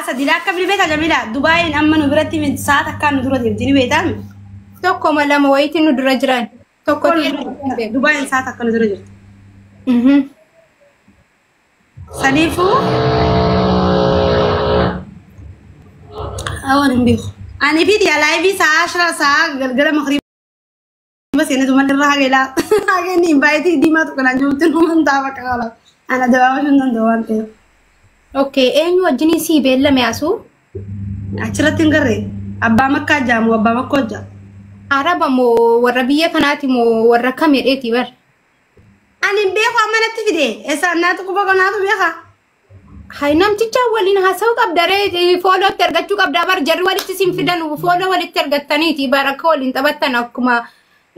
ساعة دي كبري بيتها جميلة دبي أما نبرتي من ساعة كان ندرة تبتدي بيتها توكو ملا مويتي ندرة جران توكو دبي ساعة كان ندرة جرت سليفو أول نبيخ أنا فيديو لايفي ساعة 10 ساعة قلقلة مغرب بس أنا دوما نروح على أغني بايتي دي ما تكون عندهم تنهم نتابع كلا أنا دوام شو ندوام كده اوكي اينو وجني سي بيلا مياسو أشرت تنقري أبا مكة جام وأبا مكة جام عربا مو وربيه كناتي مو وركامير ايتي بر أنا بيخو أمانة تفيدي إسا ناتو كوبا ناتو بيخا هاي نمتي تشاولين هاسو قبدري فولو ترغتو قبدا بر جر ولي تسيم فدان وفولو ولي ترغتني تي باركول انت بتنا كما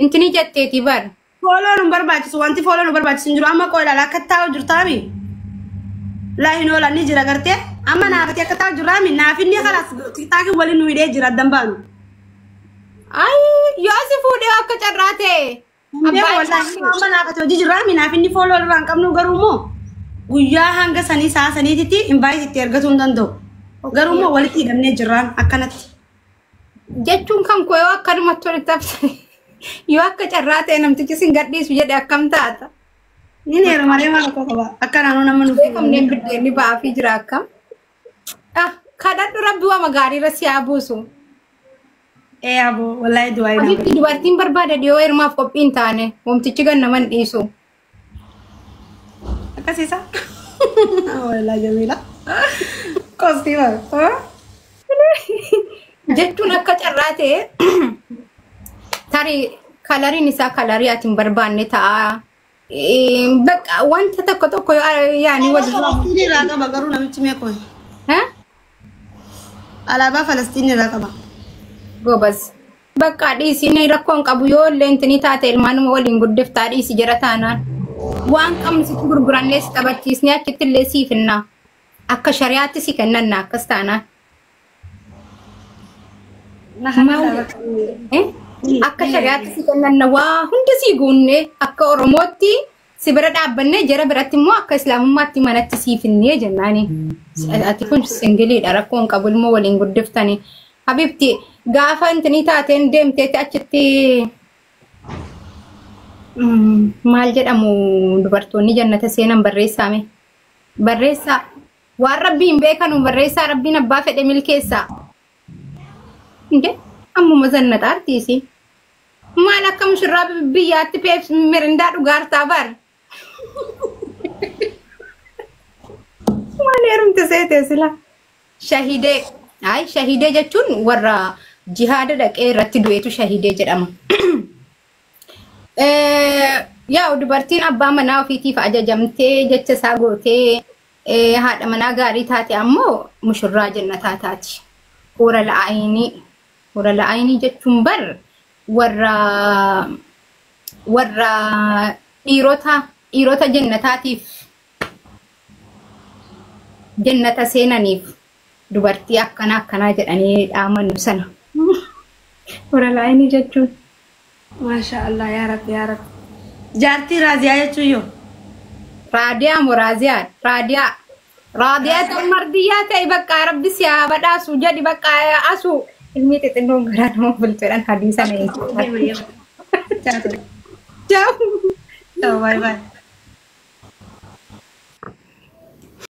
انتني جتتي بر فولو نمبر باجس وانتي فولو نمبر باجس نجرو أما كويلا لا كتاو جرتامي لا هنا ولا نيجي رغرتي أما نافتي كتاو جرامي نافيني خلاص تاكي ولي نويدي جرا دمبانو اي يوسفو دي اكتراتي أبا والله أما نافتي وجي جرامي نافيني فولو رانكم نغرومو guyyaa hanga sanii saa saniititti invite itti ergatuun danda'u. Garuu immoo walitti hidhamnee jirraan akkanatti. Jechuun kan koo yoo akkanumatti walitti hafsanii yoo akka carraa ta'e namtichi sin gadhiisu jedhe akkam taata. Ni neera malee maal akka qaba akka naannoo nama nuuf beekamneen biddeenni ba'aafii jira akkam. Kadhadhu rabbi waa gaariirra si haa buusu. Aboo wallahi du'aa hin qabu. Dubartiin barbaada dhiyoo hirmaaf qophiin taane wamtichi gannaman dhiisu. Sisa wala jamila kostima jettun akka carraate tari kalari nisa kalari atin barbaanne ta'a baqa wanta tokko yaani wajjin Falastini raqa bagaru namichi meeqoy alaabaa Falastini raqa ba gobas baqa dhiisini rakkoon qabu yoo leentini taate ilmaanuma waliin guddiftaa dhiisi jira taanaan waan qabnu si gurgurannees taphachiisnee achitti illee siifinna akka shari'aatti si kennanna akkas taanaan akka shari'aatti si kennanna waa hunda si guunne akka oromootti si bira dhaabbannee jara biratti immoo akka islaamummaatti manatti siifinnee jennaani ati kun singiliidha rakkoon qabu ilmoo waliin guddiftanii habibti gaafa intini taateen deemteeti achitti maal jedhamu dubartoonni jannata seenan barreessaame barreessaa waan rabbiin beekanu barreessaa rabbiin abbaa fedhe milkeessaa inde ammuma zannata artiisi maal akka mushurraa biyyaatti peef mirindaa dhugaartaa bar maal heerumte seete sila shahidee ay shahidee jechuun warra jihaada dhaqee irratti du'eetu shahidee jedhama. Yaa dubartiin abbaa manaa ofiitiif ajajamtee jecha isaa gootee haadha manaa gaarii taate ammoo mushurraa jannataa taati. Hura la'aayinii jechuun bar warra dhiirota jannataatiif jannata seenaniif dubartii akkanaa jedhanii dhaamannu sana. Hura la'aayinii jechuun. Masha Allah ya Rabbi ya Rabbi. Jaartii Raadiyaa jechuun yoo. Raadiyaa moo Raaziyaa? Raadiyaa ta'u mardiyyaa ta'e bakka Rabbi si haa badhaasu jedhi bakka asu ilmi xixinnoon garaa nama bultoodhaan hadiisa na eeguudha. Ciao. Ciao bye bye.